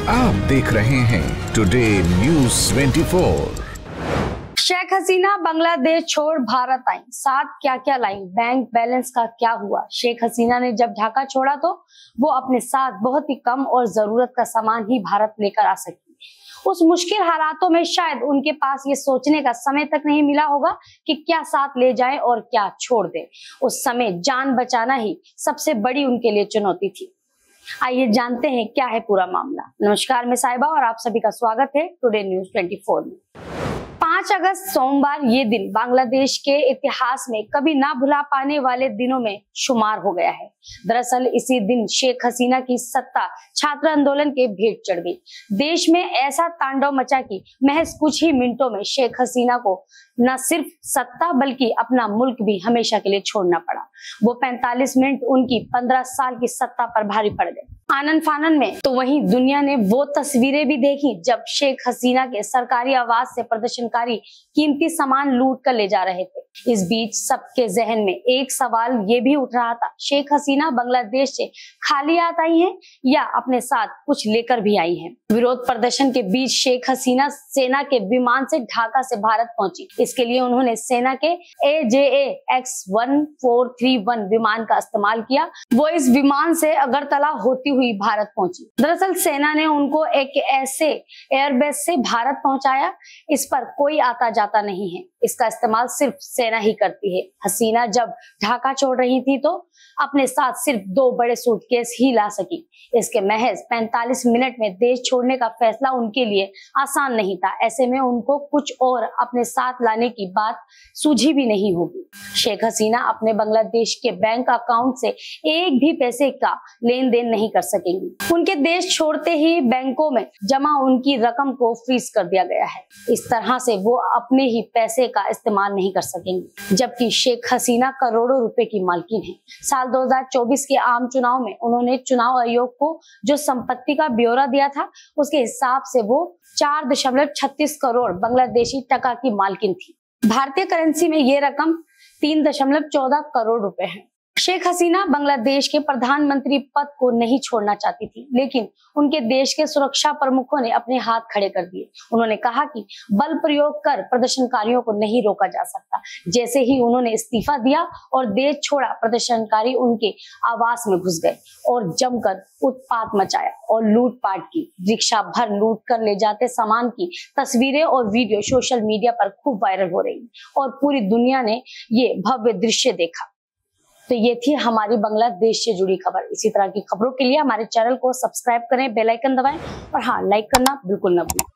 आप देख रहे हैं टुडे न्यूज़ 24। शेख हसीना बांग्लादेश छोड़ भारत आई, साथ क्या क्या लाई, बैंक बैलेंस का क्या हुआ। शेख हसीना ने जब ढाका छोड़ा तो वो अपने साथ बहुत ही कम और जरूरत का सामान ही भारत लेकर आ सकी। उस मुश्किल हालातों में शायद उनके पास ये सोचने का समय तक नहीं मिला होगा कि क्या साथ ले जाएं और क्या छोड़ दें। उस समय जान बचाना ही सबसे बड़ी उनके लिए चुनौती थी। आइए जानते हैं क्या है पूरा मामला। नमस्कार, मैं साहिबा और आप सभी का स्वागत है टुडे न्यूज़ 24 में। 5 अगस्त सोमवार ये दिन बांग्लादेश के इतिहास में कभी ना भुला पाने वाले दिनों में शुमार हो गया है। दरअसल इसी दिन शेख हसीना की सत्ता छात्र आंदोलन के भेंट चढ़ गई। देश में ऐसा तांडव मचा कि महज कुछ ही मिनटों में शेख हसीना को न सिर्फ सत्ता बल्कि अपना मुल्क भी हमेशा के लिए छोड़ना पड़ा। वो 45 मिनट उनकी 15 साल की सत्ता पर भारी पड़ गए, आनन फानन में। तो वहीं दुनिया ने वो तस्वीरें भी देखी जब शेख हसीना के सरकारी आवास से प्रदर्शनकारी कीमती सामान लूट कर ले जा रहे थे। इस बीच सबके जहन में एक सवाल ये भी उठ रहा था, शेख हसीना बांग्लादेश से खाली हाथ आई हैं या अपने साथ कुछ लेकर भी आई हैं। विरोध प्रदर्शन के बीच शेख हसीना सेना के विमान से ढाका से भारत पहुंची। इसके लिए उन्होंने सेना के AJAX1431 विमान का इस्तेमाल किया। वो इस विमान से अगरतला होती हुई भारत पहुंची। दरअसल सेना ने उनको एक ऐसे एयरबेस से भारत पहुंचाया, इस पर कोई आता जाता नहीं है। इसका इस्तेमाल सिर्फ सेना ही करती है। हसीना जब ढाका छोड़ रही थी तो अपने साथ सिर्फ 2 बड़े सूटकेस ही ला सकी। इसके महज 45 मिनट में देश छोड़ने का फैसला उनके लिए आसान नहीं था। ऐसे में उनको कुछ और अपने साथ लाने की बात सूझी भी नहीं होगी। शेख हसीना अपने बांग्लादेश के बैंक अकाउंट से एक भी पैसे का लेन देन नहीं कर सकेंगी। उनके देश छोड़ते ही बैंकों में जमा उनकी रकम को फ्रीज कर दिया गया है। इस तरह से वो अपने ही पैसे का इस्तेमाल नहीं कर सकेंगी, जबकि शेख हसीना करोड़ों रुपए की मालकिन है। साल 2024 के आम चुनाव में उन्होंने चुनाव आयोग को जो संपत्ति का ब्यौरा दिया था उसके हिसाब से वो 4.36 करोड़ बांग्लादेशी टका की मालकिन थी। भारतीय करेंसी में ये रकम 3.14 करोड़ रुपए है। शेख हसीना बांग्लादेश के प्रधानमंत्री पद को नहीं छोड़ना चाहती थी, लेकिन उनके देश के सुरक्षा प्रमुखों ने अपने हाथ खड़े कर दिए। उन्होंने कहा कि बल प्रयोग कर प्रदर्शनकारियों को नहीं रोका जा सकता। जैसे ही उन्होंने इस्तीफा दिया और देश छोड़ा, प्रदर्शनकारी उनके आवास में घुस गए और जमकर उत्पात मचाया और लूटपाट की। रिक्शा भर लूट कर ले जाते सामान की तस्वीरें और वीडियो सोशल मीडिया पर खूब वायरल हो रही और पूरी दुनिया ने ये भव्य दृश्य देखा। तो ये थी हमारी बांग्लादेश से जुड़ी खबर। इसी तरह की खबरों के लिए हमारे चैनल को सब्सक्राइब करें, बेल आइकन दबाएं और हाँ, लाइक करना बिल्कुल न भूलें।